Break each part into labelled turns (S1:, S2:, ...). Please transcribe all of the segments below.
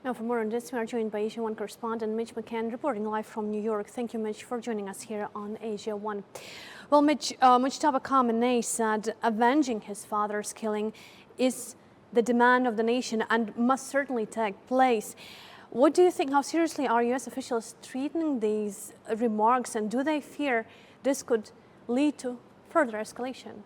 S1: Now, for more on this, we are joined by Asia One correspondent Mitch McCann, reporting live from New York. Thank you, Mitch, for joining us here on Asia One. Well, Mitch, Mojtaba Khamenei said avenging his father's killing is the demand of the nation and must certainly take place. What do you think? How seriously are U.S. officials treating these remarks, and do they fear this could lead to further escalation?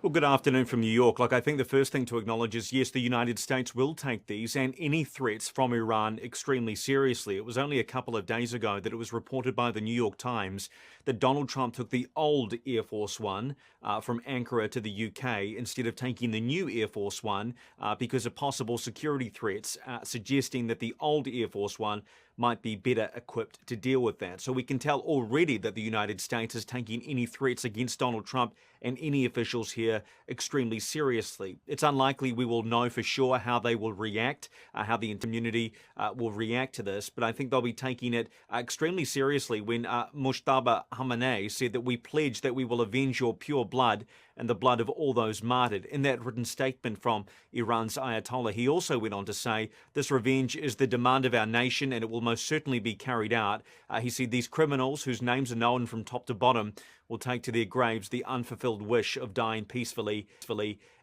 S2: Well, good afternoon from New York. I think the first thing to acknowledge is, yes, the United States will take these and any threats from Iran extremely seriously. It was only a couple of days ago that it was reported by the New York Times that Donald Trump took the old Air Force One from Ankara to the UK instead of taking the new Air Force One because of possible security threats, suggesting that the old Air Force One might be better equipped to deal with that. So we can tell already that the United States is taking any threats against Donald Trump and any officials here extremely seriously. It's unlikely we will know for sure how they will react, how the community will react to this, but I think they'll be taking it extremely seriously when Mojtaba Khamenei said that we pledge that we will avenge your pure blood and the blood of all those martyred. In that written statement from Iran's Ayatollah, he also went on to say, this revenge is the demand of our nation and it will most certainly be carried out. He said these criminals, whose names are known from top to bottom, will take to their graves the unfulfilled wish of dying peacefully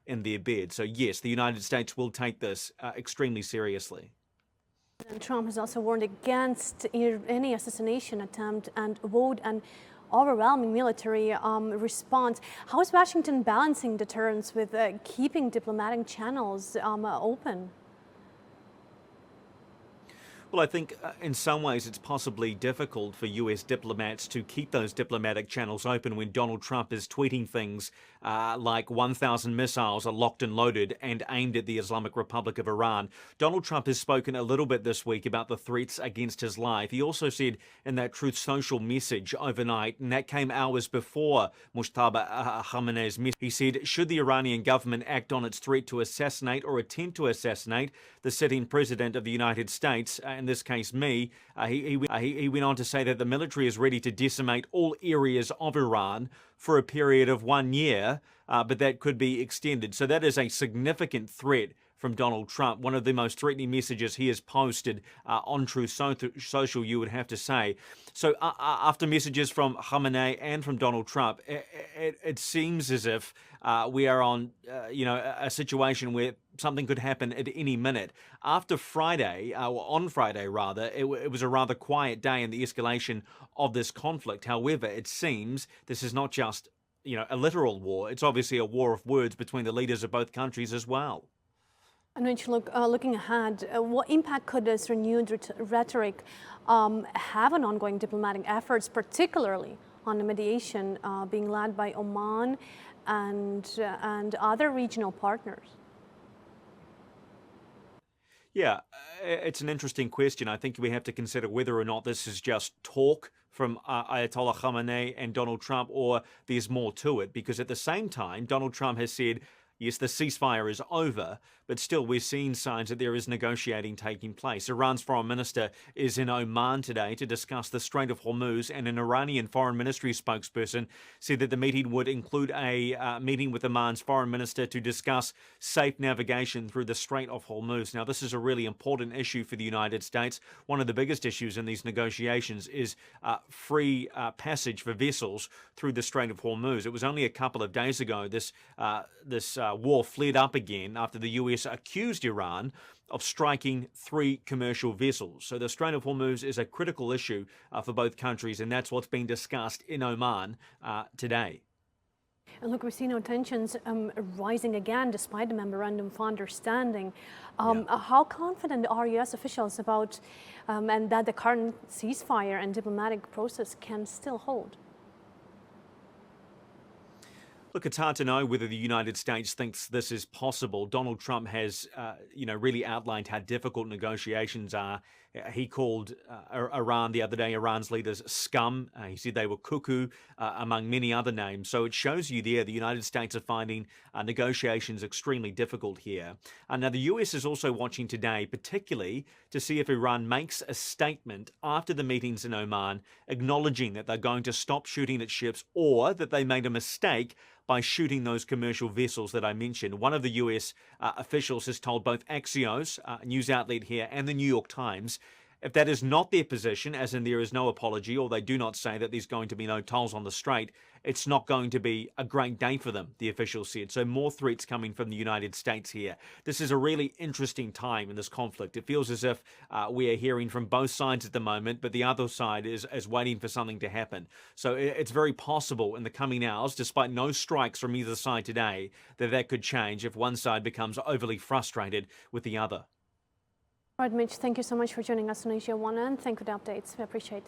S2: in their bed. So yes, the United States will take this extremely seriously.
S1: And Trump has also warned against any assassination attempt and vowed an overwhelming military response. How is Washington balancing deterrence with keeping diplomatic channels open?
S2: Well, I think in some ways it's possibly difficult for US diplomats to keep those diplomatic channels open when Donald Trump is tweeting things like 1,000 missiles are locked and loaded and aimed at the Islamic Republic of Iran. Donald Trump has spoken a little bit this week about the threats against his life. He also said in that Truth Social message overnight, and that came hours before Mojtaba Khamenei's message, he said, should the Iranian government act on its threat to assassinate or attempt to assassinate the sitting president of the United States, in this case me, he went on to say that the military is ready to decimate all areas of Iran for a period of 1 year, but that could be extended. So that is a significant threat from Donald Trump, one of the most threatening messages he has posted on Truth Social, you would have to say. So after messages from Khamenei and from Donald Trump, it seems as if we are on, a situation where something could happen at any minute. After Friday, or on Friday rather, it was a rather quiet day in the escalation of this conflict. However, it seems this is not just, a literal war. It's obviously a war of words between the leaders of both countries as well.
S1: And Mitch, looking ahead, what impact could this renewed rhetoric have on ongoing diplomatic efforts, particularly on the mediation being led by Oman and other regional partners?
S2: Yeah, it's an interesting question. I think we have to consider whether or not this is just talk from Ayatollah Khamenei and Donald Trump, or there's more to it. Because at the same time, Donald Trump has said, yes, the ceasefire is over, but still we're seeing signs that there is negotiating taking place. Iran's foreign minister is in Oman today to discuss the Strait of Hormuz, and an Iranian foreign ministry spokesperson said that the meeting would include a meeting with Oman's foreign minister to discuss safe navigation through the Strait of Hormuz. Now, this is a really important issue for the United States. One of the biggest issues in these negotiations is free passage for vessels through the Strait of Hormuz. It was only a couple of days ago this war flared up again after the US accused Iran of striking 3 commercial vessels. So the Strait of Hormuz is a critical issue for both countries, and that's what's being discussed in Oman today.
S1: And look, we've seen tensions rising again despite the memorandum of understanding. How confident are U.S. officials about and that the current ceasefire and diplomatic process can still hold?
S2: Look, it's hard to know whether the United States thinks this is possible. Donald Trump has, really outlined how difficult negotiations are He called Iran the other day, Iran's leaders, scum. He said they were cuckoo, among many other names. So it shows you there the United States are finding negotiations extremely difficult here. Now, the US is also watching today, particularly to see if Iran makes a statement after the meetings in Oman, acknowledging that they're going to stop shooting at ships or that they made a mistake by shooting those commercial vessels that I mentioned. One of the US officials has told both Axios, a news outlet here, and the New York Times, if that is not their position, as in there is no apology, or they do not say that there's going to be no tolls on the strait, it's not going to be a great day for them, the official said. So more threats coming from the United States here. This is a really interesting time in this conflict. It feels as if we are hearing from both sides at the moment, but the other side is waiting for something to happen. So it's very possible in the coming hours, despite no strikes from either side today, that could change if one side becomes overly frustrated with the other.
S1: All right, Mitch, thank you so much for joining us on Asia One, and thank you for the updates. We appreciate it.